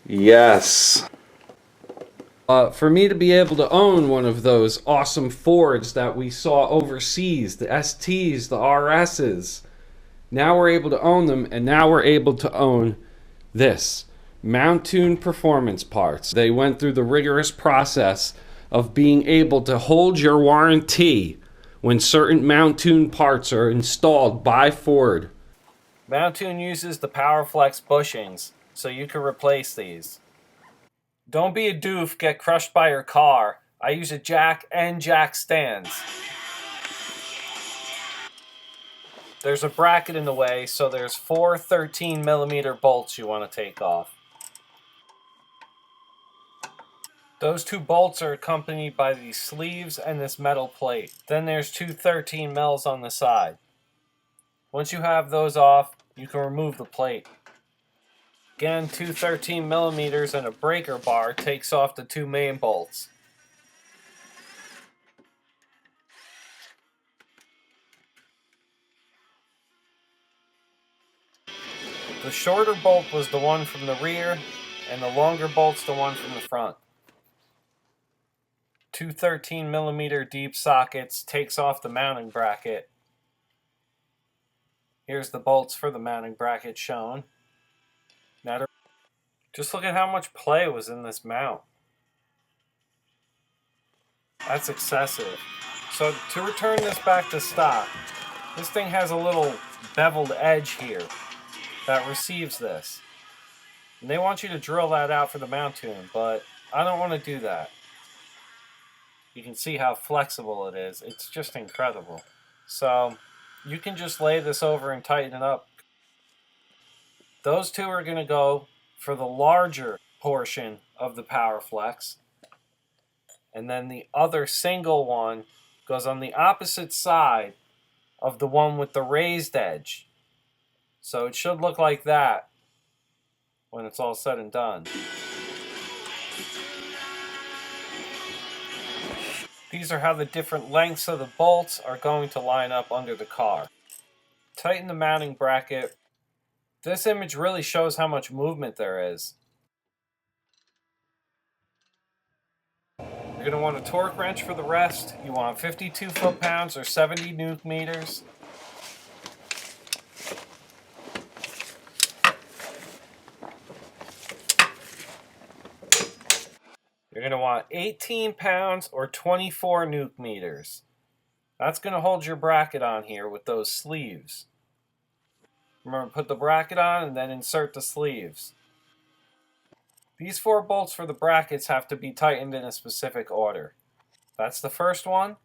Yes. For me to be able to own one of those awesome Fords that we saw overseas, the STs, the RSs, now we're able to own them, and now we're able to own this. Mountune Performance Parts. They went through the rigorous process of being able to hold your warranty when certain Mountune parts are installed by Ford. Mountune uses the PowerFlex bushings, so you can replace these. Don't be a doof, get crushed by your car. I use a jack and jack stands. There's a bracket in the way, so there's 4 13mm bolts you want to take off. Those 2 bolts are accompanied by these sleeves and this metal plate. Then there's 2 13mm on the side. Once you have those off, you can remove the plate. Again, 2 13mm and a breaker bar takes off the 2 main bolts. The shorter bolt was the one from the rear, and the longer bolt's the one from the front. 2 13mm deep sockets takes off the mounting bracket. Here's the bolts for the mounting bracket shown. Now, just look at how much play was in this mount. That's excessive. So to return this back to stock, this thing has a little beveled edge here that receives this. And they want you to drill that out for the Mountune, but I don't want to do that. You can see how flexible it is. It's just incredible. So you can just lay this over and tighten it up. Those 2 are going to go for the larger portion of the PowerFlex. And then the other single one goes on the opposite side of the one with the raised edge. So it should look like that when it's all said and done. These are how the different lengths of the bolts are going to line up under the car. Tighten the mounting bracket. This image really shows how much movement there is. You're going to want a torque wrench for the rest. You want 52 foot-pounds or 70 Newton-meters. You're going to want 18 pounds or 24 Newton-meters. That's going to hold your bracket on here with those sleeves. Remember, put the bracket on and then insert the sleeves. These 4 bolts for the brackets have to be tightened in a specific order. That's the first one.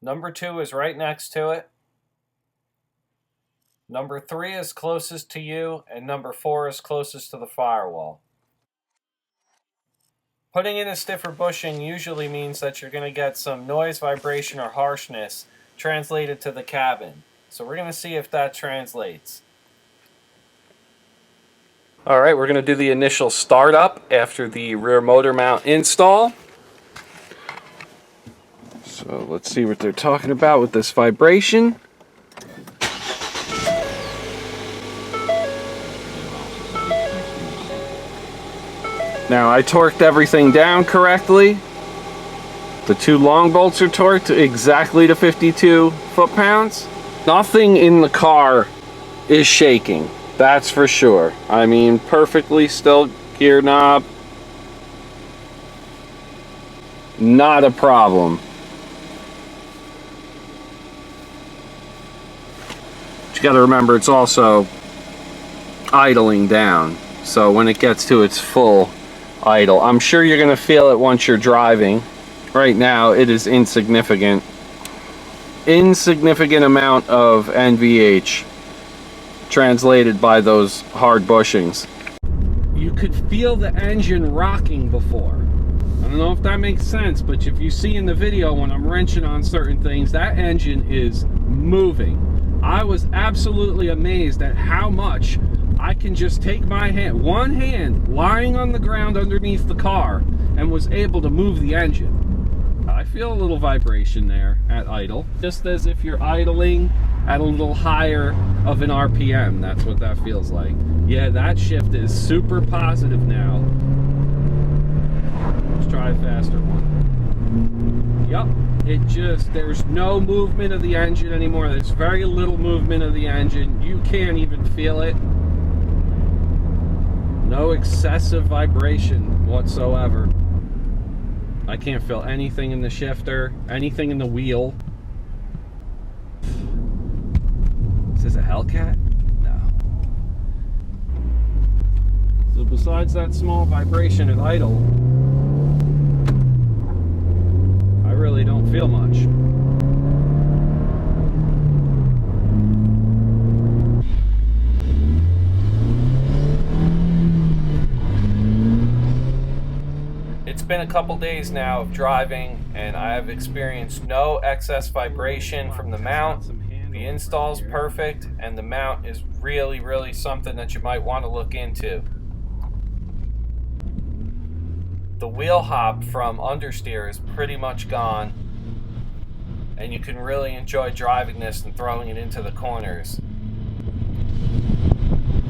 Number 2 is right next to it. Number 3 is closest to you, and number 4 is closest to the firewall. Putting in a stiffer bushing usually means that you're going to get some noise, vibration, or harshness translated to the cabin. So we're going to see if that translates. Alright, we're going to do the initial startup after the rear motor mount install. So let's see what they're talking about with this vibration. Now I torqued everything down correctly. The 2 long bolts are torqued exactly to 52 foot-pounds. Nothing in the car is shaking, that's for sure. I mean, perfectly still gear knob. Not a problem. But you gotta remember, it's also idling down. So when it gets to its full idle, I'm sure you're gonna feel it once you're driving. Right now, it is insignificant. Insignificant amount of NVH translated by those hard bushings. You could feel the engine rocking before. I don't know if that makes sense, but if you see in the video when I'm wrenching on certain things, that engine is moving. I was absolutely amazed at how much I can just take my hand, one hand lying on the ground underneath the car, and was able to move the engine. I feel a little vibration there at idle, just as if you're idling at a little higher of an RPM. That's what that feels like. Yeah, that shift is super positive now. Let's try a faster one. Yep, there's no movement of the engine anymore. There's very little movement of the engine. You can't even feel it. No excessive vibration whatsoever. I can't feel anything in the shifter, anything in the wheel. Is this a Hellcat? No. So besides that small vibration at idle, I really don't feel much. It's been a couple days now of driving, and I have experienced no excess vibration from the mount. The install's perfect, and the mount is really, really something that you might want to look into. The wheel hop from understeer is pretty much gone, and you can really enjoy driving this and throwing it into the corners.